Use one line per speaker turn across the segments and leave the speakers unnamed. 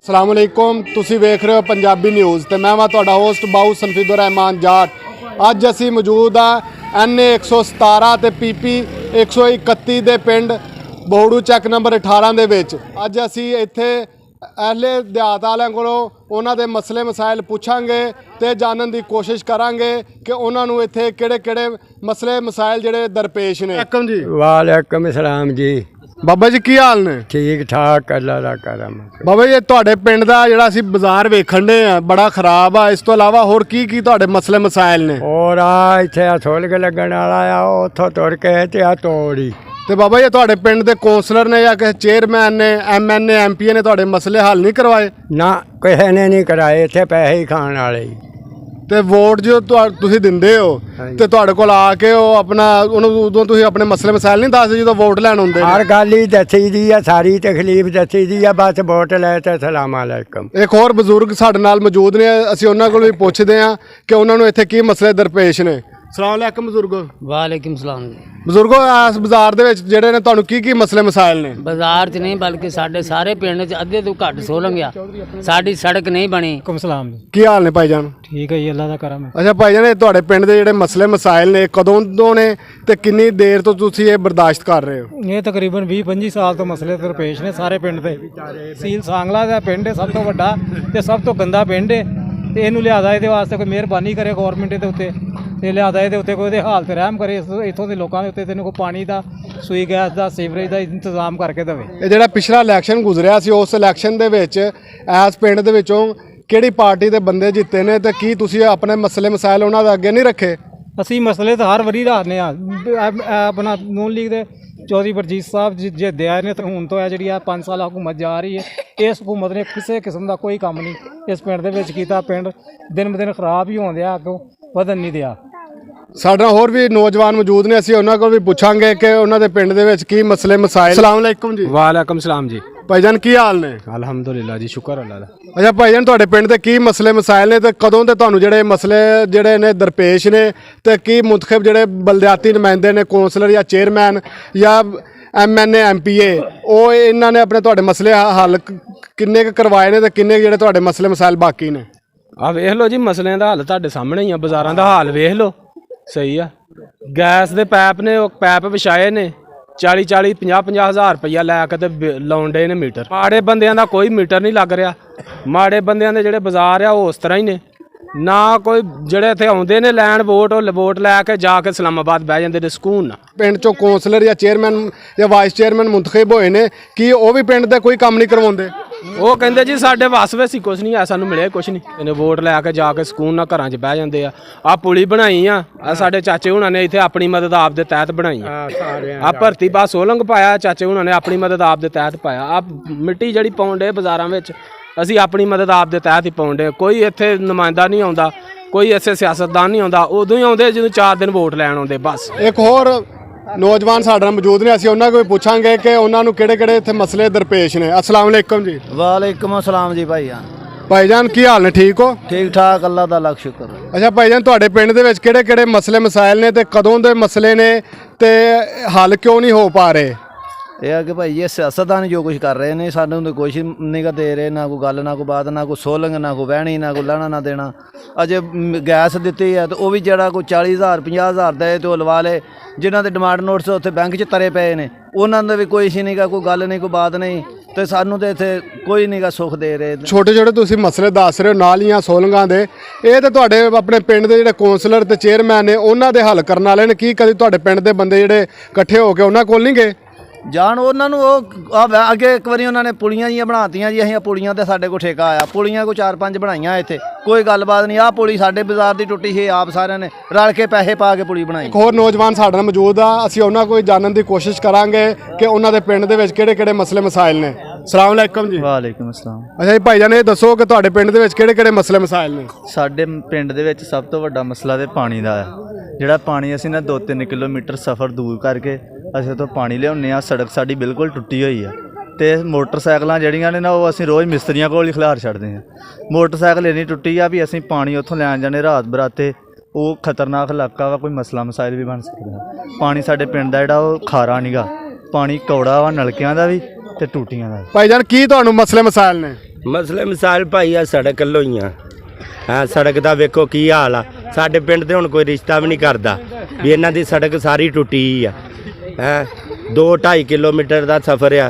अस्सलाम वालेकुम, तुसी वेख रहे हो पंजाबी न्यूज़ ते मैं तुहाडा होस्ट बाऊ सनफीदुर रहमान जाट। अज असी मौजूद हाँ NA 117 ते PP 131 दे पिंड बोहड़ू चैक नंबर 18 दे विच। अज असी इत्थे अहले देहात वालियां कोलों उन्हां दे मसले मसाइल पुछांगे ते जानन दी कोशिश करांगे कि उन्हां नूं इत्थे किहड़े-किहड़े मसले मसाइल जिहड़े दरपेश ने। जी
वालेकुम सलाम जी।
बाबा जी की हाल ने?
ठीक ठाक अल्लाह दा करम।
बाबा जी तुहाडे पिंड दा जिहड़ा असीं बाजार वेखण दे आ बड़ा खराब आ, इस तो इलावा होर की तुहाडे मसले मसाइल ने?
और आ इत्थे थोलग लगण वाला आ उत्थों तुर के ते आ तोड़ी
ते बाबा जी तुहाडे पिंड दे कौंसलर ने या किसी चेयरमैन ने MNA MP ने तुहाडे मसले हल नहीं करवाए?
ना किसी ने नहीं कराए, इत्थे पैसे ही खाण वाले।
ते वोट जो तुसीं दिंदे हो ते तुहाडे कोल आके ਉਹ अपना उदों तुसीं अपने मसले मसाइल नहीं दसदे ਜਦੋਂ वोट ਲੈਣ ਹੁੰਦੇ?
हर गल ही दसी दी आ, सारी तकलीफ दसी दी आ, बस वोट ले ते सलाम अलैकुम।
एक होर बजुर्ग ਸਾਡੇ ਨਾਲ ਮੌਜੂਦ ਨੇ, ਅਸੀਂ ਉਹਨਾਂ ਕੋਲ ਵੀ ਪੁੱਛਦੇ ਹਾਂ ਕਿ ਉਹਨਾਂ ਨੂੰ ਇੱਥੇ ਕੀ ਮਸਲੇ ਦਰਪੇਸ਼ ਨੇ। ਸਲਾਮ ਅਲੈਕੁਮ ਬਜ਼ੁਰਗੋ।
वालेकुम सलाम जी।
ਬਜ਼ੁਰਗੋ ਇਸ ਬਾਜ਼ਾਰ ਦੇ ਵਿੱਚ ਜਿਹੜੇ ਨੇ ਤੁਹਾਨੂੰ ਕੀ ਮਸਲੇ ਮਸਾਇਲ ਨੇ?
बाजार च नहीं बल्कि साढ़े सारे पिंड च अद्धे तो घट सोलंग आ, साड़ी सड़क नहीं बनी।
सलाम
ਕੀ ਹਾਲ ਨੇ ਭਾਈਜਾਨ?
ठीक है जी, अल्लाह का करम है।
ਅੱਛਾ ਭਾਈਜਾਨ, ਇਹ ਤੁਹਾਡੇ ਪਿੰਡ ਦੇ ਜਿਹੜੇ ਮਸਲੇ ਮਸਾਇਲ ਨੇ ਕਦੋਂ ਤੋਂ ਨੇ ਤੇ ਕਿੰਨੀ ਦੇਰ ਤੋਂ ਤੁਸੀਂ ਇਹ ਬਰਦਾਸ਼ਤ ਕਰ ਰਹੇ ਹੋ?
ये तकरीबन 20-25 साल तो मसले दरपेश ने सारे पिंड ਦੇ। ਸੀਲ ਸਾਂਗਲਾ ਦਾ ਪਿੰਡ ਹੈ, ਸਭ ਤੋਂ ਵੱਡਾ ਤੇ ਸਭ ਤੋਂ ਗੰਦਾ ਪਿੰਡ ਹੈ ਤੇ ਇਹਨੂੰ ਲਿਆਦਾ ਇਹਦੇ ਵਾਸਤੇ ਕੋਈ ਮਿਹਰਬਾਨੀ ਕਰੇ ਗਵਰਨਮੈਂਟ ਦੇ ਉੱਤੇ ਤੇ ਲਿਆਦਾ ਇਹਦੇ ਉੱਤੇ ਕੋਈ ਇਹਦੇ ਹਾਲਤ ਰਹਿਮ ਕਰੇ, ਇੱਥੋਂ ਦੇ ਲੋਕਾਂ ਦੇ ਉੱਤੇ ਤੈਨੂੰ ਕੋਈ ਪਾਣੀ ਦਾ, ਸੂਈ ਗੈਸ ਦਾ, ਸੀਵਰੇਜ ਦਾ ਇੰਤਜ਼ਾਮ ਕਰਕੇ ਦੇਵੇ।
ਇਹ ਜਿਹੜਾ ਪਿਛਲਾ ਇਲੈਕਸ਼ਨ ਗੁਜ਼ਰਿਆ ਸੀ ਉਸ ਇਲੈਕਸ਼ਨ ਦੇ ਵਿੱਚ ਇਸ ਪਿੰਡ ਦੇ ਵਿੱਚੋਂ ਕਿਹੜੀ ਪਾਰਟੀ ਦੇ ਬੰਦੇ ਜਿੱਤੇ ਨੇ ਤੇ ਕੀ ਤੁਸੀਂ ਆਪਣੇ ਮਸਲੇ ਮਸਾਇਲ ਉਹਨਾਂ ਦੇ ਅੱਗੇ ਨਹੀਂ ਰੱਖੇ?
ਅਸੀਂ ਮਸਲੇ ਤਾਂ ਹਰ ਵਾਰੀ ਰੱਖਦੇ ਆ। ਆਪਣਾ ਨੂਨ ਲੀਗ ਦੇ ਚੌਧਰੀ ਵਰਜੀਤ ਸਾਹਿਬ ਜੇ ਦਿਆ ਨੇ ਤਾਂ ਹੁਣ ਤੋਂ ਹੈ ਜਿਹੜੀ ਆ 5 ਸਾਲ ਹਕੂਮਤ ਜਾ ਰਹੀ ਹੈ, ਇਸ ਹਕੂਮਤ ਨੇ ਕਿਸੇ ਕਿਸਮ ਦਾ ਕੋਈ ਕੰਮ ਨਹੀਂ ਇਸ ਪਿੰਡ ਦੇ ਵਿੱਚ ਕੀਤਾ। ਪਿੰਡ ਦਿਨ ਬ ਦਿਨ ਖਰਾਬ ਹੀ ਹੋਣ ਦਿਆ, ਅੱਗੋਂ ਵਧਣ ਨਹੀਂ ਦਿਆ।
ਸਾਡੇ ਨਾਲ ਹੋਰ ਵੀ ਨੌਜਵਾਨ ਮੌਜੂਦ ਨੇ, ਅਸੀਂ ਉਹਨਾਂ ਕੋਲ ਵੀ ਪੁੱਛਾਂਗੇ ਕਿ ਉਹਨਾਂ ਦੇ ਪਿੰਡ ਦੇ ਵਿੱਚ ਕੀ ਮਸਲੇ ਮਸਾਇਲ। ਸਲਾਮ ਅਲੈਕੁਮ ਜੀ।
ਵਾਲੇਕੁਮ ਸਲਾਮ ਜੀ।
ਭਾਈਜਾਨ ਕੀ ਹਾਲ ਨੇ?
ਅਲਹਮਦੁਲਿਲਾ ਜੀ, ਸ਼ੁਕਰ ਅੱਲਾਹ ਦਾ।
ਅੱਛਾ ਭਾਈਜਾਨ, ਤੁਹਾਡੇ ਪਿੰਡ ਦੇ ਕੀ ਮਸਲੇ ਮਸਾਇਲ ਨੇ ਤੇ ਕਦੋਂ ਤੇ ਤੁਹਾਨੂੰ ਜਿਹੜੇ ਮਸਲੇ ਜਿਹੜੇ ਨੇ ਦਰਪੇਸ਼ ਨੇ ਤੇ ਕੀ ਮੁੰਤਖਬ ਜਿਹੜੇ ਬਲਦਿਆਤੀ ਨੁਮਾਇੰਦੇ ਨੇ, ਕੌਂਸਲਰ ਜਾਂ ਚੇਅਰਮੈਨ ਜਾਂ MNA MPA, ਉਹ ਇਹਨਾਂ ਨੇ ਆਪਣੇ ਤੁਹਾਡੇ ਮਸਲੇ ਹੱਲ ਕਿੰਨੇ ਕੁ ਕਰਵਾਏ ਨੇ ਤੇ ਕਿੰਨੇ ਜਿਹੜੇ ਤੁਹਾਡੇ ਮਸਲੇ ਮਸਾਇਲ ਬਾਕੀ ਨੇ?
ਆ ਵੇਖ ਲਓ ਜੀ, ਮਸਲਿਆਂ ਦਾ ਹੱਲ ਤੁਹਾਡੇ ਸਾਹਮਣੇ ਹੀ ਆ। ਬਾਜ਼ਾਰਾਂ ਦਾ ਹਾਲ ਵੇਖ ਲਓ, ਸਹੀ ਆ। ਗੈਸ ਦੇ ਪੈਪ ਨੇ, ਉਹ ਪੈਪ ਵਿਛਾਏ ਨੇ 40-40 50-50 ਹਜ਼ਾਰ ਰੁਪਈਆ ਲੈ ਕੇ ਤੇ ਲਾਉਣ ਡੇ ਨੇ ਮੀਟਰ। ਮਾੜੇ ਬੰਦਿਆਂ ਦਾ ਕੋਈ ਮੀਟਰ ਨਹੀਂ ਲੱਗ ਰਿਹਾ। ਮਾੜੇ ਬੰਦਿਆਂ ਦੇ ਜਿਹੜੇ ਬਾਜ਼ਾਰ ਆ ਉਹ ਉਸ ਤਰ੍ਹਾਂ ਹੀ ਨੇ। ਨਾ ਕੋਈ ਜਿਹੜੇ ਇੱਥੇ ਆਉਂਦੇ ਨੇ ਲੈਣ ਵੋਟ, ਉਹ ਵੋਟ ਲੈ ਕੇ ਜਾ ਕੇ ਇਸਲਾਮਾਬਾਦ ਬਹਿ ਜਾਂਦੇ ਨੇ ਸਕੂਨ ਨਾਲ।
ਪਿੰਡ ਚੋਂ ਕੌਂਸਲਰ ਜਾਂ ਚੇਅਰਮੈਨ ਜਾਂ ਵਾਈਸ ਚੇਅਰਮੈਨ ਮੁੰਤਖਬ ਹੋਏ ਨੇ, ਕੀ ਉਹ ਵੀ ਪਿੰਡ ਦੇ ਕੋਈ ਕੰਮ ਨਹੀਂ ਕਰਵਾਉਂਦੇ?
ਉਹ ਕਹਿੰਦੇ ਜੀ ਸਾਡੇ ਵਸ ਵਿੱਚ ਹੀ ਕੁਛ ਨਹੀਂ ਆ, ਸਾਨੂੰ ਮਿਲਿਆ ਕੁਛ ਨਹੀਂ। ਇਹਨੇ ਵੋਟ ਲੈ ਕੇ ਜਾ ਕੇ ਸਕੂਨ ਨਾਲ ਘਰਾਂ 'ਚ ਬਹਿ ਜਾਂਦੇ ਆ। ਆਹ ਪੁਲੀ ਬਣਾਈ ਆ ਸਾਡੇ ਚਾਚੇ ਹੁਣਾਂ ਨੇ ਇੱਥੇ ਆਪਣੀ ਮਦਦ ਆਪ ਦੇ ਤਹਿਤ ਬਣਾਈ ਆ। ਆ ਭਰਤੀ ਬਸ ਸੋਲੰਗ ਪਾਇਆ, ਚਾਚੇ ਹੁਣਾਂ ਨੇ ਆਪਣੀ ਮਦਦ ਆਪ ਦੇ ਤਹਿਤ ਪਾਇਆ। ਆ ਮਿੱਟੀ ਜਿਹੜੀ ਪਾਉਣ ਡੇ ਬਾਜ਼ਾਰਾਂ ਵਿੱਚ, ਅਸੀਂ ਆਪਣੀ ਮਦਦ ਆਪ ਦੇ ਤਹਿਤ ਹੀ ਪਾਉਣ ਡੇ। ਕੋਈ ਇੱਥੇ ਨੁਮਾਇੰਦਾ ਨਹੀਂ ਆਉਂਦਾ, ਕੋਈ ਐਸੇ ਸਿਆਸਤਦਾਨ ਨਹੀਂ ਆਉਂਦਾ। ਉਦੋਂ ਹੀ ਆਉਂਦੇ ਜਦੋਂ 4 ਦਿਨ ਵੋਟ ਲੈਣ ਆਉਂਦੇ ਬਸ।
ਇੱਕ ਹੋਰ ਨੌਜਵਾਨ ਸਾਡੇ ਨਾਲ ਮੌਜੂਦ ਨੇ, ਅਸੀਂ ਉਹਨਾਂ ਕੋਲ ਪੁੱਛਾਂਗੇ ਕਿ ਉਹਨਾਂ ਨੂੰ ਕਿਹੜੇ-ਕਿਹੜੇ ਇੱਥੇ ਮਸਲੇ ਦਰਪੇਸ਼ ਨੇ। अस्सलाम वालेकुम जी।
वालेकुम अस्सलाम जी भाईजान।
ਭਾਈਜਾਨ ਕੀ ਹਾਲ ਨੇ? ਠੀਕ ਹੋ?
ठीक ठाक अल्लाह दा लख शुक्र।
ਅੱਛਾ ਭਾਈਜਾਨ, ਤੁਹਾਡੇ ਪਿੰਡ ਦੇ ਵਿੱਚ ਕਿਹੜੇ-ਕਿਹੜੇ ਮਸਲੇ ਮਸਾਇਲ ਨੇ ਤੇ ਕਦੋਂ ਦੇ ਮਸਲੇ ਨੇ ਤੇ ਹੱਲ ਕਿਉਂ ਨਹੀਂ ਹੋ ਪਾ ਰਹੇ?
ਇਹ ਆ ਕਿ ਭਾਈ ਇਹ ਸਿਆਸਤਦਾਨ ਜੋ ਕੁਝ ਕਰ ਰਹੇ ਨੇ ਸਾਨੂੰ ਤਾਂ ਕੁਛ ਨਹੀਂ ਗਾ ਦੇ ਰਹੇ, ਨਾ ਕੋਈ ਗੱਲ, ਨਾ ਕੋਈ ਬਾਤ, ਨਾ ਕੋਈ ਸੋਲੰਗ, ਨਾ ਕੋਈ ਵਹਿਣੀ, ਨਾ ਕੋਈ ਲੈਣਾ ਨਾ ਦੇਣਾ। ਅਜੇ ਗੈਸ ਦਿੱਤੀ ਹੈ ਤੇ ਉਹ ਵੀ ਜਿਹੜਾ ਕੋਈ 40,000 50,000 ਦਾ ਤੇ ਉਹ ਲਵਾ ਲੇ। ਜਿਨ੍ਹਾਂ ਦੇ ਡਿਮਾਂਡ ਨੋਟਸ ਉੱਥੇ ਬੈਂਕ 'ਚ ਤਰੇ ਪਏ ਨੇ ਉਹਨਾਂ ਦਾ ਵੀ ਕੋਈ ਸੀ ਨਹੀਂ ਗਾ, ਕੋਈ ਗੱਲ ਨਹੀਂ, ਕੋਈ ਬਾਤ ਨਹੀਂ। ਤੇ ਸਾਨੂੰ ਤੇ ਇੱਥੇ ਕੋਈ ਨਹੀਂ ਗਾ ਸੁੱਖ ਦੇ ਰਹੇ।
ਛੋਟੇ-ਛੋਟੇ ਤੁਸੀਂ ਮਸਲੇ ਦੱਸ ਰਹੇ ਹੋ ਨਾਲੀਆਂ ਸੋਲੰਗਾਂ ਦੇ, ਇਹ ਤੇ ਤੁਹਾਡੇ ਆਪਣੇ ਪਿੰਡ ਦੇ ਜਿਹੜੇ ਕੌਂਸਲਰ ਤੇ ਚੇਅਰਮੈਨ ਨੇ ਉਹਨਾਂ ਦੇ ਹੱਲ ਕਰਨ ਵਾਲੇ ਨੇ। ਕੀ ਕਦੀ ਤੁਹਾਡੇ ਪਿੰਡ ਦੇ ਬੰਦੇ ਜਿਹੜੇ ਇਕੱਠੇ ਹੋ ਕੇ ਉਹਨਾਂ ਕੋਲ ਨਹੀਂ ਗਏ?
ਜਾਣ ਉਹਨਾਂ ਨੂੰ ਉਹ ਅੱਗੇ ਇੱਕ ਵਾਰੀ ਉਹਨਾਂ ਨੇ ਪੁਲੀਆਂ ਜੀਆਂ ਬਣਾਤੀਆਂ ਜੀ। ਅਸੀਂ ਪੁਲੀਆਂ ਤੇ ਸਾਡੇ ਕੋਲ ਠੇਕਾ ਆਇਆ, ਪੁਲੀਆਂ ਕੋ 4-5 ਬਣਾਈਆਂ ਇੱਥੇ, ਕੋਈ ਗੱਲਬਾਤ ਨਹੀਂ। ਆਹ ਪੁਲੀ ਸਾਡੇ ਬਾਜ਼ਾਰ ਦੀ ਟੁੱਟੀ ਸੀ, ਆਪ ਸਾਰਿਆਂ ਨੇ ਰਲ ਕੇ ਪੈਸੇ ਪਾ ਕੇ ਪੁਲੀ ਬਣਾਈ।
ਇੱਕ ਹੋਰ ਨੌਜਵਾਨ ਸਾਡੇ ਨਾਲ ਮੌਜੂਦ ਆ, ਅਸੀਂ ਉਹਨਾਂ ਕੋਲ ਜਾਣਨ ਦੀ ਕੋਸ਼ਿਸ਼ ਕਰਾਂਗੇ ਕਿ ਉਹਨਾਂ ਦੇ ਪਿੰਡ ਦੇ ਵਿੱਚ ਕਿਹੜੇ-ਕਿਹੜੇ ਮਸਲੇ ਮਸਾਇਲ ਨੇ। ਸਲਾਮ ਅਲੈਕੁਮ ਜੀ।
ਵਾਲੇਕੁਮ ਅਸਲਾਮ।
ਅੱਛਾ ਜੀ ਭਾਈਜਾਨ, ਇਹ ਦੱਸੋ ਕਿ ਤੁਹਾਡੇ ਪਿੰਡ ਦੇ ਵਿੱਚ ਕਿਹੜੇ-ਕਿਹੜੇ ਮਸਲੇ ਮਸਾਇਲ ਨੇ?
ਸਾਡੇ ਪਿੰਡ ਦੇ ਵਿੱਚ ਸਭ ਤੋਂ ਵੱਡਾ ਮਸਲਾ ਤੇ ਪਾਣੀ ਦਾ ਹੈ। ਜਿਹੜਾ ਪਾਣੀ ਅਸੀਂ ਨਾ 2-3 ਕਿਲੋਮੀਟਰ ਸਫ਼ਰ ਦੂਰ ਕਰਕੇ ਅਸੀਂ ਉੱਥੋਂ ਪਾਣੀ ਲਿਆਉਂਦੇ ਹਾਂ। ਸੜਕ ਸਾਡੀ ਬਿਲਕੁਲ ਟੁੱਟੀ ਹੋਈ ਆ ਤੇ ਮੋਟਰਸਾਈਕਲਾਂ ਜਿਹੜੀਆਂ ਨੇ ਨਾ ਉਹ ਅਸੀਂ ਰੋਜ਼ ਮਿਸਤਰੀਆਂ ਕੋਲ ਹੀ ਖਿਲਾਰ ਛੱਡਦੇ ਹਾਂ। ਮੋਟਰਸਾਈਕਲ ਇੰਨੀ ਟੁੱਟੀ ਆ ਵੀ ਅਸੀਂ ਪਾਣੀ ਉੱਥੋਂ ਲੈਣ ਜਾਣੇ ਰਾਤ ਬਰਾਤੇ, ਉਹ ਖਤਰਨਾਕ ਇਲਾਕਾ ਵਾ, ਕੋਈ ਮਸਲਾ ਮਸਾਇਲ ਵੀ ਬਣ ਸਕਦਾ। ਪਾਣੀ ਸਾਡੇ ਪਿੰਡ ਦਾ ਜਿਹੜਾ ਉਹ ਖਾਰਾ ਨੀਗਾ, ਪਾਣੀ ਕੌੜਾ ਵਾ, ਨਲਕਿਆਂ ਦਾ ਵੀ ਤੇ ਟੂਟੀਆਂ ਦਾ।
ਭਾਈਜਾਨ ਕੀ ਤੁਹਾਨੂੰ ਮਸਲੇ ਮਸਾਇਲ ਨੇ?
ਮਸਲੇ ਮਿਸਾਲ ਭਾਈ ਆ ਸੜਕ ਵੱਲੋਂ ਹੀ ਆ। ਹਾਂ ਸੜਕ ਦਾ ਵੇਖੋ ਕੀ ਹਾਲ ਆ। ਸਾਡੇ ਪਿੰਡ ਤੇ ਹੁਣ ਕੋਈ ਰਿਸ਼ਤਾ ਵੀ ਨਹੀਂ ਕਰਦਾ ਵੀ ਇਹਨਾਂ ਦੀ ਸੜਕ ਸਾਰੀ ਟੁੱਟੀ ਆ। ਹੈ 2-2.5 ਕਿਲੋਮੀਟਰ ਦਾ ਸਫ਼ਰ ਆ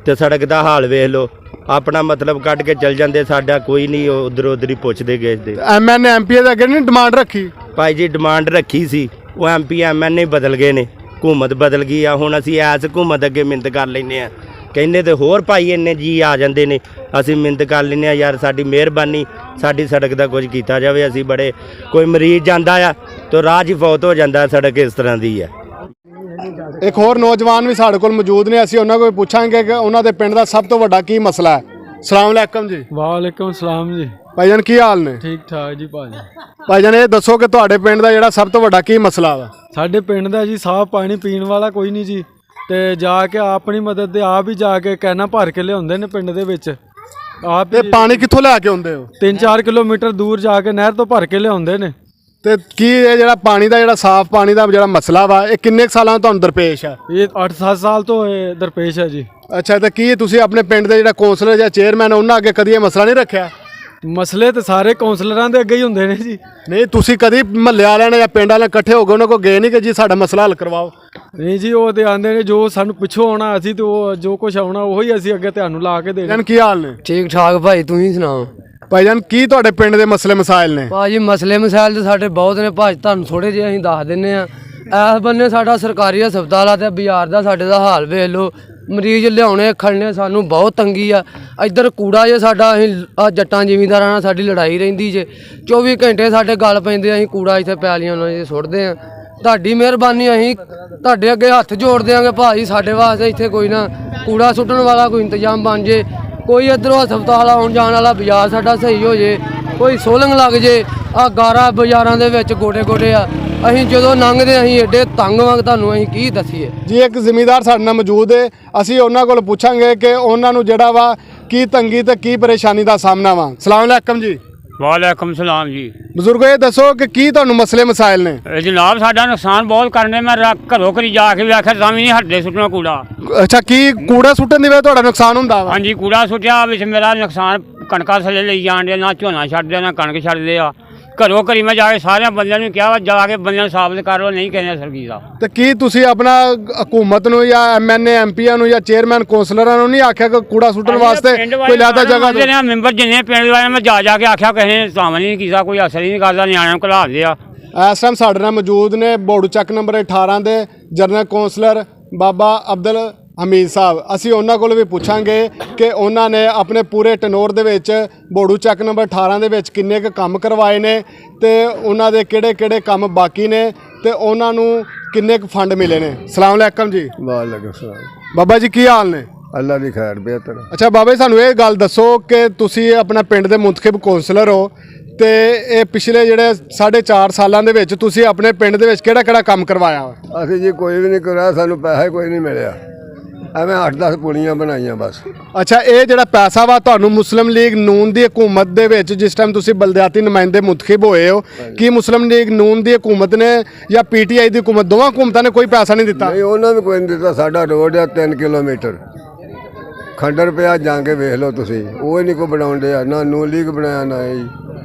ਤੇ ਸੜਕ ਦਾ ਹਾਲ ਵੇਖ ਲਓ। ਆਪਣਾ ਮਤਲਬ ਕੱਢ ਕੇ ਚਲ ਜਾਂਦੇ, ਸਾਡਾ ਕੋਈ ਨਹੀਂ ਉਧਰ ਉਧਰ ਹੀ ਪੁੱਛਦੇ ਗਏ ਦੇ।
ਐਮਐਨਏ ਐਮਪੀ ਦੇ ਅੱਗੇ ਨਹੀਂ ਡਿਮਾਂਡ ਰੱਖੀ?
ਭਾਈ ਜੀ ਡਿਮਾਂਡ ਰੱਖੀ ਸੀ, ਉਹ ਐਮਪੀ ਐਮਐਨਏ ਬਦਲ ਗਏ ਨੇ, ਹਕੂਮਤ ਬਦਲ ਗਈ ਆ। ਹੁਣ ਅਸੀਂ ਐਸ ਹਕੂਮਤ ਅੱਗੇ ਮਿੰਨਤ ਕਰ ਲੈਂਦੇ ਆ। ਕਹਿੰਦੇ ਤੇ ਹੋਰ ਭਾਈ ਇੰਨੇ ਜੀ ਆ ਜਾਂਦੇ ਨੇ, ਅਸੀਂ ਮਿੰਨਤ ਕਰ ਲੈਂਦੇ ਆ ਯਾਰ ਸਾਡੀ ਮਿਹਰਬਾਨੀ, ਸਾਡੀ ਸੜਕ ਦਾ ਕੁਝ ਕੀਤਾ ਜਾਵੇ। ਅਸੀਂ ਬੜੇ ਕੋਈ ਮਰੀਜ਼ ਜਾਂਦਾ ਆ ਤਾਂ ਰਾਹ 'ਚ ਫੌਤ ਹੋ ਜਾਂਦਾ। ਸੜਕ ਇਸ ਤਰ੍ਹਾਂ ਦੀ ਆ।
ਇੱਕ ਹੋਰ ਨੌਜਵਾਨ ਵੀ ਸਾਡੇ ਕੋਲ ਮੌਜੂਦ ਨੇ, ਅਸੀਂ ਉਹਨਾਂ ਕੋਲ ਪੁੱਛਾਂਗੇ ਕਿ ਉਹਨਾਂ ਦੇ ਪਿੰਡ ਦਾ ਸਭ ਤੋਂ ਵੱਡਾ ਕੀ ਮਸਲਾ ਹੈ। ਸਲਾਮ ਅਲੈਕਮ ਜੀ।
ਵਾਲੇਕੁਮ ਸਲਾਮ ਜੀ।
ਭਾਈਜਾਨ ਕੀ ਹਾਲ ਨੇ?
ਠੀਕ ਠਾਕ ਜੀ ਭਾਜੀ।
ਭਾਈਜਾਨ ਇਹ ਦੱਸੋ ਕਿ ਤੁਹਾਡੇ ਪਿੰਡ ਦਾ ਜਿਹੜਾ ਸਭ ਤੋਂ ਵੱਡਾ ਕੀ ਮਸਲਾ ਵਾ?
ਸਾਡੇ ਪਿੰਡ ਦਾ ਜੀ ਸਾਫ਼ ਪਾਣੀ ਪੀਣ ਵਾਲਾ ਕੋਈ ਨਹੀਂ ਜੀ, ਤੇ ਜਾ ਕੇ ਆਪਣੀ ਮਦਦ ਦੇ ਆਪ ਹੀ ਜਾ ਕੇ ਕੈਨਾ ਭਰ ਕੇ ਲਿਆਉਂਦੇ ਨੇ ਪਿੰਡ ਦੇ ਵਿੱਚ। ਆਪ
ਤੇ ਪਾਣੀ ਕਿੱਥੋਂ ਲੈ ਕੇ ਆਉਂਦੇ ਹੋ?
3-4 ਕਿਲੋਮੀਟਰ ਦੂਰ ਜਾ ਕੇ ਨਹਿਰ ਤੋਂ ਭਰ ਕੇ ਲਿਆਉਂਦੇ ਨੇ।
ਤੇ ਕੀ ਇਹ ਜਿਹੜਾ ਪਾਣੀ ਦਾ ਜਿਹੜਾ ਸਾਫ਼ ਪਾਣੀ ਦਾ ਜਿਹੜਾ ਮਸਲਾ ਵਾ ਇਹ ਕਿੰਨੇ ਕੁ ਸਾਲਾਂ ਤੋਂ ਤੁਹਾਨੂੰ ਦਰਪੇਸ਼ ਆ?
ਇਹ 8-7 ਸਾਲ ਤੋਂ ਇਹ ਦਰਪੇਸ਼ ਹੈ ਜੀ।
ਅੱਛਾ, ਤੇ ਕੀ ਤੁਸੀਂ ਆਪਣੇ ਪਿੰਡ ਦੇ ਜਿਹੜਾ ਕੌਂਸਲਰ ਜਾਂ ਚੇਅਰਮੈਨ ਉਹਨਾਂ ਅੱਗੇ ਕਦੀ ਇਹ ਮਸਲਾ ਨਹੀਂ ਰੱਖਿਆ?
ਮਸਲੇ ਤੇ ਸਾਰੇ ਕੌਂਸਲਰਾਂ ਦੇ ਅੱਗੇ ਹੀ ਹੁੰਦੇ ਨੇ ਜੀ।
ਨਹੀਂ ਤੁਸੀਂ ਕਦੀ ਮਹੱਲੇ ਵਾਲਿਆਂ ਨੇ ਜਾਂ ਪਿੰਡ ਵਾਲਿਆਂ ਇਕੱਠੇ ਹੋ ਕੇ ਉਹਨਾਂ ਕੋਲ ਗਏ ਨਹੀਂ ਕਿ ਜੀ ਸਾਡਾ ਮਸਲਾ ਹੱਲ ਕਰਵਾਓ?
ਨਹੀਂ ਜੀ, ਉਹ ਤੇ ਆਂਦੇ ਨੇ ਜੋ ਸਾਨੂੰ ਪਿੱਛੋਂ ਆਉਣਾ ਅਸੀਂ ਤੇ ਉਹ ਜੋ ਕੁਝ ਆਉਣਾ ਉਹੀ ਅਸੀਂ ਅੱਗੇ ਤੁਹਾਨੂੰ ਲਾ ਕੇ ਦੇਣਾ।
ਕੀ ਹਾਲ ਨੇ?
ਠੀਕ ਠਾਕ ਭਾਈ, ਤੁਸੀਂ ਸੁਣਾਓ?
ਭਾਈਜਾਨ ਕੀ ਤੁਹਾਡੇ ਪਿੰਡ ਦੇ ਮਸਲੇ ਮਸਾਇਲ ਨੇ?
ਭਾਜੀ ਮਸਲੇ ਮਸਾਇਲ ਤੇ ਸਾਡੇ ਬਹੁਤ ਨੇ ਭਾਜੀ, ਤੁਹਾਨੂੰ ਥੋੜੇ ਜਿਹੇ ਅਸੀਂ ਦੱਸ ਦਿੰਨੇ ਆ। ਇਸ ਬੰਨੇ ਸਾਡਾ ਸਰਕਾਰੀ ਹਸਪਤਾਲ ਆ ਤੇ ਬਾਜ਼ਾਰ ਦਾ ਸਾਡੇ ਦਾ ਹਾਲ ਵੇਖ ਲਓ। ਮਰੀਜ਼ ਲਿਆਉਣੇ ਖੜਨੇ ਸਾਨੂੰ ਬਹੁਤ ਤੰਗੀ ਆ। ਇੱਧਰ ਕੂੜਾ ਜੇ ਸਾਡਾ ਅਸੀਂ ਜੱਟਾਂ ਜ਼ਿਮੀਂਦਾਰਾਂ ਨਾਲ ਸਾਡੀ ਲੜਾਈ ਰਹਿੰਦੀ ਜੇ। 24 ਘੰਟੇ ਸਾਡੇ ਗੱਲ ਪੈਂਦੇ, ਅਸੀਂ ਕੂੜਾ ਇੱਥੇ ਪੈਲੀਆਂ ਉਹਨਾਂ ਦੇ ਸੁੱਟਦੇ ਆ। ਤੁਹਾਡੀ ਮਿਹਰਬਾਨੀ, ਅਸੀਂ ਤੁਹਾਡੇ ਅੱਗੇ ਹੱਥ ਜੋੜ ਦਿਆਂਗੇ ਭਾਜੀ, ਸਾਡੇ ਵਾਸਤੇ ਇੱਥੇ ਕੋਈ ਨਾ ਕੂੜਾ ਸੁੱਟਣ ਵਾਲਾ ਕੋਈ ਇੰਤਜ਼ਾਮ ਬਣ ਜੇ। ਕੋਈ ਇੱਧਰੋਂ ਹਸਪਤਾਲ ਆਉਣ ਜਾਣ ਵਾਲਾ ਬਾਜ਼ਾਰ ਸਾਡਾ ਸਹੀ ਹੋ ਜੇ, ਕੋਈ ਸੋਲੰਗ ਲੱਗ ਜੇ। ਆ ਗਾਰਾ ਬਾਜ਼ਾਰਾਂ ਦੇ ਵਿੱਚ ਗੋਡੇ ਗੋਡੇ ਆ, ਅਸੀਂ ਜਦੋਂ ਲੰਘਦੇ ਅਸੀਂ ਐਡੇ ਤੰਗ ਵਾਂਗ, ਤੁਹਾਨੂੰ ਅਸੀਂ ਕੀ ਦੱਸੀਏ
ਜੀ। ਇੱਕ ਜ਼ਿਮੀਂਦਾਰ ਸਾਡੇ ਨਾਲ ਮੌਜੂਦ ਹੈ, ਅਸੀਂ ਉਹਨਾਂ ਕੋਲ ਪੁੱਛਾਂਗੇ ਕਿ ਉਹਨਾਂ ਨੂੰ ਜਿਹੜਾ ਵਾ ਕੀ ਤੰਗੀ ਤੇ ਕੀ ਪਰੇਸ਼ਾਨੀ ਦਾ ਸਾਹਮਣਾ ਵਾ। ਸਲਾਮ ਅਲੈਕਮ ਜੀ।
ਵਾਲੇਕੁਮ ਸਲਾਮ ਜੀ।
ਬਜ਼ੁਰਗੋ ਇਹ ਦੱਸੋ ਕਿ ਕੀ ਤੁਹਾਨੂੰ ਮਸਲੇ ਮਸਾਇਲ ਨੇ?
ਜਨਾਬ ਸਾਡਾ ਨੁਕਸਾਨ ਬਹੁਤ ਕਰਨੇ, ਮੈਂ ਘਰੋਂ ਘਰੀ ਜਾ ਕੇ ਵੀ ਆਖਿਆ ਤਾਂ ਵੀ ਨਹੀਂ ਹਟਦੇ ਸੁੱਟਣਾ ਕੂੜਾ।
ਅੱਛਾ, ਕੀ ਕੂੜਾ ਸੁੱਟਣ ਦੀ ਵਜ੍ਹਾ ਤੁਹਾਡਾ ਨੁਕਸਾਨ ਹੁੰਦਾ ਵਾ?
ਹਾਂਜੀ ਕੂੜਾ ਸੁੱਟਿਆ ਵਿੱਚ ਮੇਰਾ ਨੁਕਸਾਨ, ਕਣਕਾਂ ਥੱਲੇ ਲਈ ਜਾਣ ਦੇ, ਨਾ ਝੋਨਾ ਛੱਡਦੇ ਨਾ ਕਣਕ ਛੱਡਦੇ ਆ। ਘਰੋਂ ਘਰੀ ਮੈਂ ਜਾ ਕੇ ਸਾਰਿਆਂ ਬੰਦਿਆਂ ਨੂੰ ਕਿਹਾ ਵਾ ਜਾ ਕੇ ਬੰਦਿਆਂ ਨੂੰ ਸਾਬਤ ਕਰ ਲਓ, ਨਹੀਂ ਕਹਿੰਦੇ ਸਰਗੀ ਦਾ।
ਤੇ ਕੀ ਤੁਸੀਂ ਆਪਣਾ ਹਕੂਮਤ ਨੂੰ ਜਾਂ ਐਮਐਨਏ ਐਮਪੀਆਂ ਨੂੰ ਜਾਂ ਚੇਅਰਮੈਨ ਕੌਂਸਲਰਾਂ ਨੂੰ ਨਹੀਂ ਆਖਿਆ ਕਿ ਕੂੜਾ ਸੁੱਟਣ ਵਾਸਤੇ ਕੋਈ ਲਿਆਦਾ ਜਗ੍ਹਾ ਦਿਓ?
ਮੈਂਬਰ ਜਿੰਨੇ ਪਿੰਡ ਵਾਲੇ ਮੈਂ ਜਾ ਕੇ ਆਖਿਆ, ਕਿਸੇ ਨੇ ਸਾਹਮਣੇ ਨਹੀਂ ਕੀਤਾ, ਕੋਈ ਅਸਰ ਹੀ ਨਹੀਂ ਕਰਦਾ, ਨਿਆਣਿਆਂ ਨੂੰ ਘਲਾਉਂਦੇ ਆ।
ਇਸ ਟਾਈਮ ਸਾਡੇ ਨਾਲ ਮੌਜੂਦ ਨੇ ਬੋੜੂ ਚੱਕ ਨੰਬਰ 18 ਦੇ ਜਨਰਲ ਕੌਂਸਲਰ ਬਾਬਾ ਅਬਦੁਲ ਹਮੀਦ ਸਾਹਿਬ। ਅਸੀਂ ਉਹਨਾਂ ਕੋਲ ਵੀ ਪੁੱਛਾਂਗੇ ਕਿ ਉਹਨਾਂ ਨੇ ਆਪਣੇ ਪੂਰੇ ਟਨੋਰ ਦੇ ਵਿੱਚ ਬੋੜੂ ਚੱਕ ਨੰਬਰ 18 ਦੇ ਵਿੱਚ ਕਿੰਨੇ ਕੁ ਕੰਮ ਕਰਵਾਏ ਨੇ ਤੇ ਉਹਨਾਂ ਦੇ ਕਿਹੜੇ ਕੰਮ ਬਾਕੀ ਨੇ ਤੇ ਉਹਨਾਂ ਨੂੰ ਕਿੰਨੇ ਕੁ ਫੰਡ ਮਿਲੇ ਨੇ। ਸਲਾਮ ਅਲੈਕਮ ਜੀ।
ਵਾਲੇਕੁਮ ਸਲਾਮ।
ਬਾਬਾ ਜੀ ਕੀ ਹਾਲ ਨੇ?
ਅੱਲਾ ਦੀ ਖੈਰ ਬਿਹਤਰ।
ਅੱਛਾ ਬਾਬਾ ਜੀ, ਸਾਨੂੰ ਇਹ ਗੱਲ ਦੱਸੋ ਕਿ ਤੁਸੀਂ ਆਪਣਾ ਪਿੰਡ ਦੇ ਮੁੰਤਖਬ ਕੌਂਸਲਰ ਹੋ ਤੇ ਇਹ ਪਿਛਲੇ ਜਿਹੜੇ 4.5 ਸਾਲਾਂ ਦੇ ਵਿੱਚ ਤੁਸੀਂ ਆਪਣੇ ਪਿੰਡ ਦੇ ਵਿੱਚ ਕਿਹੜਾ ਕੰਮ ਕਰਵਾਇਆ ਵਾ?
ਅਸੀਂ ਜੀ ਕੋਈ ਵੀ ਨਹੀਂ ਕਰਾਇਆ, ਸਾਨੂੰ ਪੈਸਾ ਹੀ ਕੋਈ ਨਹੀਂ ਮਿਲਿਆ। ਐਵੇਂ 8-10 ਪੁਲੀਆਂ ਬਣਾਈਆਂ ਬਸ।
ਅੱਛਾ, ਇਹ ਜਿਹੜਾ ਪੈਸਾ ਵਾ ਤੁਹਾਨੂੰ ਮੁਸਲਿਮ ਲੀਗ ਨੂਨ ਦੀ ਹਕੂਮਤ ਦੇ ਵਿੱਚ ਜਿਸ ਟਾਈਮ ਤੁਸੀਂ ਬਲਦਿਆਤੀ ਨੁਮਾਇੰਦੇ ਮੁੰਤਖਬ ਹੋਏ ਹੋ, ਕੀ ਮੁਸਲਿਮ ਲੀਗ ਨੂਨ ਦੀ ਹਕੂਮਤ ਨੇ ਜਾਂ ਪੀਟੀਆਈ ਦੀ ਹਕੂਮਤ, ਦੋਵਾਂ ਹਕੂਮਤਾਂ ਨੇ ਕੋਈ ਪੈਸਾ ਨਹੀਂ ਦਿੱਤਾ?
ਨਹੀਂ, ਉਹਨਾਂ ਨੇ ਕੋਈ ਨਹੀਂ ਦਿੱਤਾ। ਸਾਡਾ ਰੋਡ ਆ 3 ਕਿਲੋਮੀਟਰ ਖੰਡਰ ਪਿਆ, ਜਾ ਕੇ ਵੇਖ ਲਓ ਤੁਸੀਂ, ਉਹ ਨਹੀਂ ਕੋਈ ਬਣਾਉਣ ਡਿਆ, ਨਾ ਨੂਨ ਲੀਗ ਬਣਾਇਆ ਨਾ ਇਹ।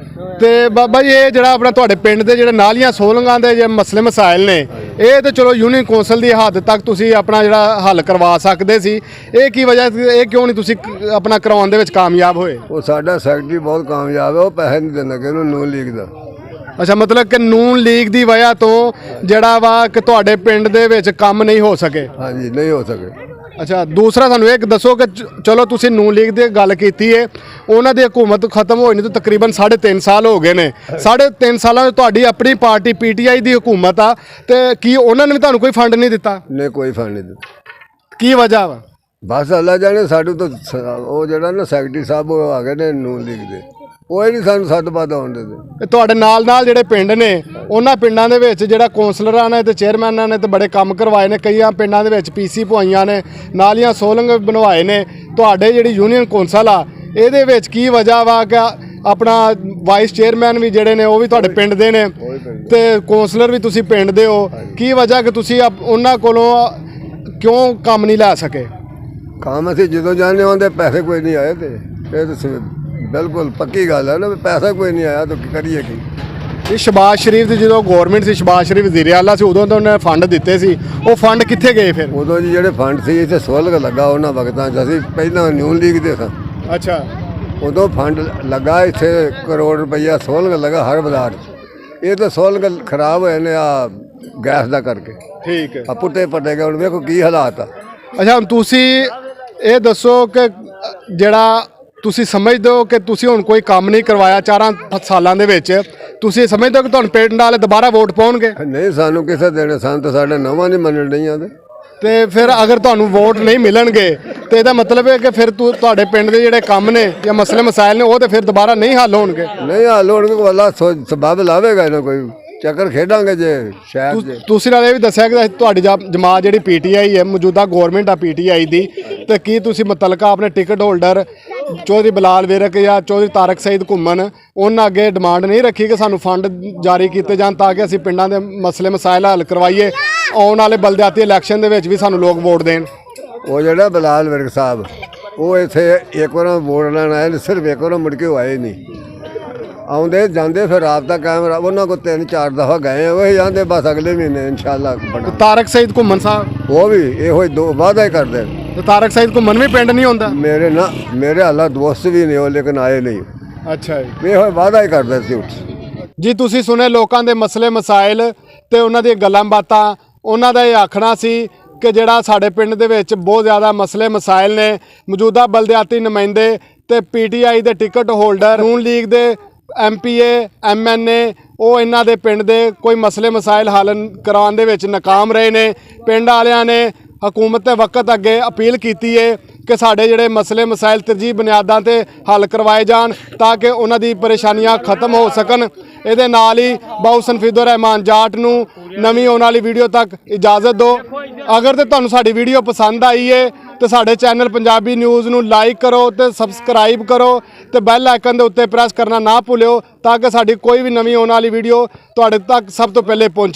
ਤੇ ਬਾਬਾ ਜੀ ਇਹ ਜਿਹੜਾ ਆਪਣਾ ਤੁਹਾਡੇ ਪਿੰਡ ਦੇ ਜਿਹੜੇ ਨਾਲੀਆਂ ਸੋਲੰਗਾਂ ਦੇ ਜੇ ਮਸਲੇ ਮਸਾਇਲ ਨੇ, ਇਹ ਤੇ ਚਲੋ ਯੂਨੀਅਨ ਕੌਂਸਲ ਦੀ ਹੱਦ ਤੱਕ ਤੁਸੀਂ ਆਪਣਾ ਜਿਹੜਾ ਹੱਲ ਕਰਵਾ ਸਕਦੇ ਸੀ, ਇਹ ਕੀ ਵਜ੍ਹਾ, ਇਹ ਕਿਉਂ ਨਹੀਂ ਤੁਸੀਂ ਆਪਣਾ ਕਰਵਾਉਣ ਦੇ ਵਿੱਚ ਕਾਮਯਾਬ ਹੋਏ?
ਉਹ ਸਾਡਾ ਸੈਕਟਰੀ ਬਹੁਤ ਕਾਮਯਾਬ ਹੈ, ਉਹ ਪੈਸੇ ਨਹੀਂ ਦਿੰਦਾ ਕਿ ਉਹਨੂੰ ਨੂਨ ਲੀਗ ਦਾ।
ਅੱਛਾ, ਮਤਲਬ ਕਿ ਨੂਨ ਲੀਗ ਦੀ ਵਜ੍ਹਾ ਤੋਂ ਜਿਹੜਾ ਵਾ ਕਿ ਤੁਹਾਡੇ ਪਿੰਡ ਦੇ ਵਿੱਚ ਕੰਮ ਨਹੀਂ ਹੋ ਸਕੇ?
ਹਾਂਜੀ, ਨਹੀਂ ਹੋ ਸਕੇ।
ਅੱਛਾ, ਦੂਸਰਾ ਸਾਨੂੰ ਇਹ ਦੱਸੋ ਕਿ ਚਲੋ ਤੁਸੀਂ ਨੂਨ ਲੀਗ ਦੀ ਗੱਲ ਕੀਤੀ ਹੈ, ਉਹਨਾਂ ਦੀ ਹਕੂਮਤ ਖਤਮ ਹੋਈ ਨੂੰ ਤਾਂ ਤਕਰੀਬਨ 3.5 ਸਾਲ ਹੋ ਗਏ ਨੇ। 3.5 ਸਾਲਾਂ ਵਿੱਚ ਤੁਹਾਡੀ ਆਪਣੀ ਪਾਰਟੀ ਪੀਟੀਆਈ ਦੀ ਹਕੂਮਤ ਆ, ਤੇ ਕੀ ਉਹਨਾਂ ਨੇ ਵੀ ਤੁਹਾਨੂੰ ਕੋਈ ਫੰਡ ਨਹੀਂ ਦਿੱਤਾ?
ਨਹੀਂ, ਕੋਈ ਫੰਡ ਨਹੀਂ ਦਿੱਤਾ।
ਕੀ ਵਜ੍ਹਾ ਵਾ?
ਬਸ ਅੱਲਾ ਜਾਣੇ। ਸਾਨੂੰ ਤਾਂ ਉਹ ਜਿਹੜਾ ਨਾ ਸੈਕਟਰੀ ਸਾਹਿਬ ਉਹ ਆ ਗਏ ਨੇ ਨੂਨ ਲੀਗ ਦੇ, ਉਹ ਹੀ ਨਹੀਂ ਸਾਨੂੰ ਸੱਦ-ਪੱਤ ਆਉਣ ਦਿੰਦੇ।
ਤੁਹਾਡੇ ਨਾਲ ਜਿਹੜੇ ਪਿੰਡ ਨੇ, ਉਹਨਾਂ ਪਿੰਡਾਂ ਦੇ ਵਿੱਚ ਜਿਹੜਾ ਕੌਂਸਲਰਾਂ ਨੇ ਤੇ ਚੇਅਰਮੈਨਾਂ ਨੇ ਤੇ ਬੜੇ ਕੰਮ ਕਰਵਾਏ ਨੇ। ਕਈਆਂ ਪਿੰਡਾਂ ਦੇ ਵਿੱਚ ਪੀਸੀ ਪਵਾਈਆਂ ਨੇ, ਨਾਲੀਆਂ ਸੋਲੰਗ ਬਣਵਾਏ ਨੇ। ਤੁਹਾਡੇ ਜਿਹੜੀ ਯੂਨੀਅਨ ਕੌਂਸਲ ਆ, ਇਹਦੇ ਵਿੱਚ ਕੀ ਵਜ੍ਹਾ ਵਾ ਕਿ ਆਪਣਾ ਵਾਈਸ ਚੇਅਰਮੈਨ ਵੀ ਜਿਹੜੇ ਨੇ ਉਹ ਵੀ ਤੁਹਾਡੇ ਪਿੰਡ ਦੇ ਨੇ ਤੇ ਕੌਂਸਲਰ ਵੀ ਤੁਸੀਂ ਪਿੰਡ ਦੇ ਹੋ, ਕੀ ਵਜ੍ਹਾ ਕਿ ਤੁਸੀਂ ਉਹਨਾਂ ਕੋਲੋਂ ਕਿਉਂ ਕੰਮ ਨਹੀਂ ਲੈ ਸਕੇ?
ਕੰਮ ਅਸੀਂ ਜਦੋਂ ਜਾਂਦੇ ਹੁੰਦੇ ਪੈਸੇ ਕੋਈ ਨਹੀਂ ਆਏ ਤੇ ਇਹ ਤਾਂ ਬਿਲਕੁਲ ਪੱਕੀ ਗੱਲ ਹੈ ਨਾ ਵੀ ਪੈਸਾ ਕੋਈ ਨਹੀਂ ਆਇਆ ਤਾਂ ਕੀ ਕਰੀਏ ਕੀ।
ਇਹ ਸ਼ਬਾਜ਼ ਸ਼ਰੀਫ ਦੀ ਜਦੋਂ ਗਵਰਨਮੈਂਟ ਸੀ, ਸ਼ਬਾਜ਼ ਸ਼ਰੀਫ ਵਜ਼ੀਰ ਆਲਾ ਸੀ, ਉਦੋਂ ਤਾਂ ਉਹਨੇ ਫੰਡ ਦਿੱਤੇ ਸੀ, ਉਹ ਫੰਡ ਕਿੱਥੇ ਗਏ ਫਿਰ?
ਉਦੋਂ ਜੀ ਜਿਹੜੇ ਫੰਡ ਸੀ ਇੱਥੇ ਸੋਲਗ ਲੱਗਾ ਉਹਨਾਂ ਵਕਤਾਂ 'ਚ, ਅਸੀਂ ਪਹਿਲਾਂ ਨਿਊ ਲੀਗ ਦੇ ਸਾਂ,
ਅੱਛਾ,
ਉਦੋਂ ਫੰਡ ਲੱਗਾ ਇੱਥੇ ਕਰੋੜ ਰੁਪਈਆ ਸੋਲਗ ਲੱਗਾ ਹਰ ਬਾਜ਼ਾਰ 'ਚ। ਇਹ ਤਾਂ ਸੋਲਗ ਖਰਾਬ ਹੋਏ ਨੇ ਆ ਗੈਸ ਦਾ ਕਰਕੇ,
ਠੀਕ ਹੈ।
ਆ ਪੁੱਟੇ ਪੱਟੇ ਗਏ, ਹੁਣ ਵੇਖੋ ਕੀ ਹਾਲਾਤ ਆ।
ਅੱਛਾ, ਹੁਣ ਤੁਸੀਂ ਇਹ ਦੱਸੋ ਕਿ ਜਿਹੜਾ ਤੁਸੀਂ ਸਮਝਦੇ ਹੋ ਕਿ ਤੁਸੀਂ ਹੁਣ ਕੋਈ ਕੰਮ ਨਹੀਂ ਕਰਵਾਇਆ 4 ਸਾਲਾਂ ਦੇ ਵਿੱਚ, ਤੁਸੀਂ ਸਮਝਦੇ ਹੋ ਕਿ ਤੁਹਾਨੂੰ ਪਿੰਡ ਵਾਲੇ ਦੁਬਾਰਾ ਵੋਟ ਪਾਉਣਗੇ?
ਨਹੀਂ, ਸਾਨੂੰ ਕਿਸੇ ਦੇਣੇ, ਸਾਨੂੰ ਤਾਂ ਸਾਡੇ ਨਵਾਂ ਨਹੀਂ ਮੰਨਣ ਡਈਆਂ
ਤੇ ਫਿਰ ਅਗਰ ਤੁਹਾਨੂੰ ਵੋਟ ਨਹੀਂ ਮਿਲਣਗੇ ਤੇ ਇਹਦਾ ਮਤਲਬ ਹੈ ਕਿ ਫਿਰ ਤੁਹਾਡੇ ਪਿੰਡ ਦੇ ਜਿਹੜੇ ਕੰਮ ਨੇ ਜਾਂ ਮਸਲੇ ਮਸਾਇਲ ਨੇ ਉਹ ਤੇ ਫਿਰ ਦੁਬਾਰਾ ਨਹੀਂ ਹੱਲ ਹੋਣਗੇ।
ਨਹੀਂ ਹੱਲ ਹੋਣਗੇ, ਕੋਈ ਅੱਲਾ ਸਬਬ ਲਾਵੇਗਾ ਇਹਨਾਂ, ਕੋਈ ਚੱਕਰ ਖੇਡਾਂਗੇ ਜੇ ਸ਼ਾਇਦ ਜੇ।
ਤੁਸੀਂ ਨਾਲ ਇਹ ਵੀ ਦੱਸਿਆ ਕਿ ਤੁਹਾਡੀ ਜਮਾਤ ਜਿਹੜੀ ਪੀਟੀਆਈ ਹੈ, ਮੌਜੂਦਾ ਗਵਰਨਮੈਂਟ ਆ ਪੀਟੀਆਈ ਦੀ, ਤੇ ਕੀ ਤੁਸੀਂ ਮੁਤਲਕਾ ਆਪਣੇ ਟਿਕਟ ਹੋਲਡਰ ਚੌਧਰੀ ਬਲਾਲ ਵਿਰਕ ਜਾਂ ਚੌਧਰੀ ਤਾਰਕ ਸਈਦ ਘੁੰਮਣ ਉਹਨਾਂ ਅੱਗੇ ਡਿਮਾਂਡ ਨਹੀਂ ਰੱਖੀ ਕਿ ਸਾਨੂੰ ਫੰਡ ਜਾਰੀ ਕੀਤੇ ਜਾਣ ਤਾਂ ਕਿ ਅਸੀਂ ਪਿੰਡਾਂ ਦੇ ਮਸਲੇ ਮਸਾਇਲ ਹੱਲ ਕਰਵਾਈਏ, ਆਉਣ ਵਾਲੇ ਬਲਦਿਆਤੀ ਇਲੈਕਸ਼ਨ ਦੇ ਵਿੱਚ ਵੀ ਸਾਨੂੰ ਲੋਕ ਵੋਟ ਦੇਣ?
ਉਹ ਜਿਹੜਾ ਬਲਾਲ ਵਿਰਕ ਸਾਹਿਬ, ਉਹ ਇੱਥੇ ਇੱਕ ਵਾਰ ਵੋਟ ਲੈਣ ਆਏ ਨੇ, ਸਿਰਫ ਇੱਕ ਵਾਰ ਮੁੜ ਕੇ ਉਹ ਆਏ ਨਹੀਂ, ਆਉਂਦੇ ਜਾਂਦੇ ਫਿਰ ਰਾਬਤਾ ਕਾਇਮ, ਉਹਨਾਂ ਕੋਲ 3-4 ਦਫਾ ਗਏ, ਉਹ ਜਾਂਦੇ ਬਸ ਅਗਲੇ ਮਹੀਨੇ ਇਨਸ਼ਾਅੱਲਾ ਬਣਾ।
ਤਾਰਕ ਸਈਦ ਘੁੰਮਣ ਸਾਹਿਬ
ਉਹ ਵੀ ਇਹੋ ਹੀ ਦੋ ਵਾਅਦਾ ਹੀ ਕਰਦੇ ਨੇ।
ਤੇ ਤਾਰਕ ਸਈਦ ਘੁੰਮਣ ਵੀ ਪਿੰਡ ਨਹੀਂ ਹੁੰਦਾ?
ਮੇਰੇ ਹਾਲਾ ਦੋਸਤ ਵੀ ਨੇ ਉਹ, ਲੇਕਿਨ ਆਏ ਨਹੀਂ।
ਅੱਛਾ ਜੀ,
ਇਹੋ ਵਾਅਦਾ ਹੀ ਕਰਦੇ ਸੀ।
ਜੀ ਤੁਸੀਂ ਸੁਣੇ ਲੋਕਾਂ ਦੇ ਮਸਲੇ ਮਸਾਇਲ ਤੇ ਉਹਨਾਂ ਦੀਆਂ ਗੱਲਾਂ ਬਾਤਾਂ। ਉਹਨਾਂ ਦਾ ਇਹ ਆਖਣਾ ਸੀ ਕਿ ਜਿਹੜਾ ਸਾਡੇ ਪਿੰਡ ਦੇ ਵਿੱਚ ਬਹੁਤ ਜ਼ਿਆਦਾ ਮਸਲੇ ਮਸਾਇਲ ਨੇ, ਮੌਜੂਦਾ ਬਲਦਿਆਤੀ ਨੁਮਾਇੰਦੇ ਤੇ ਪੀਟੀਆਈ ਦੇ ਟਿਕਟ ਹੋਲਡਰ, ਨੂਨ ਲੀਗ ਦੇ ਐਮਪੀਏ ਐਮਐਨਏ, ਉਹ ਇਹਨਾਂ ਦੇ ਪਿੰਡ ਦੇ ਕੋਈ ਮਸਲੇ ਮਸਾਇਲ ਹੱਲ ਕਰਾਉਣ ਦੇ ਵਿੱਚ ਨਾਕਾਮ ਰਹੇ ਨੇ। ਪਿੰਡ ਵਾਲਿਆਂ ਨੇ ਹਕੂਮਤ ਦੇ ਵਕਤ ਅੱਗੇ ਅਪੀਲ ਕੀਤੀ ਹੈ ਕਿ ਸਾਡੇ ਜਿਹੜੇ ਮਸਲੇ ਮਸਾਇਲ ਤਰਜੀਹ ਬੁਨਿਆਦਾਂ ਤੇ ਹੱਲ ਕਰਵਾਏ ਜਾਣ ਤਾਂ ਕਿ ਉਹਨਾਂ ਦੀ ਪਰੇਸ਼ਾਨੀਆਂ ਖਤਮ ਹੋ ਸਕਣ। ਇਹਦੇ ਨਾਲ ਹੀ ਬਾਊ ਸਨਫੀਦੁਰ ਰਹਿਮਾਨ ਜਾਟ ਨੂੰ ਨਵੀਂ ਆਉਣ ਵਾਲੀ ਵੀਡੀਓ ਤੱਕ ਇਜਾਜ਼ਤ ਦਿਓ। ਅਗਰ ਤੇ ਤੁਹਾਨੂੰ ਸਾਡੀ ਵੀਡੀਓ ਪਸੰਦ ਆਈ ਹੈ ਤੇ ਸਾਡੇ ਚੈਨਲ ਪੰਜਾਬੀ ਨਿਊਜ਼ ਨੂੰ ਲਾਈਕ ਕਰੋ ਤੇ ਸਬਸਕ੍ਰਾਈਬ ਕਰੋ ਤੇ ਬੈਲ ਆਈਕਨ ਦੇ ਉੱਤੇ ਪ੍ਰੈਸ ਕਰਨਾ ਨਾ ਭੁੱਲਿਓ ਤਾਂ ਕਿ ਸਾਡੀ ਕੋਈ ਵੀ ਨਵੀਂ ਆਉਣ ਵਾਲੀ ਵੀਡੀਓ ਤੁਹਾਡੇ ਤੱਕ ਸਭ ਤੋਂ ਪਹਿਲੇ ਪਹੁੰਚੇ।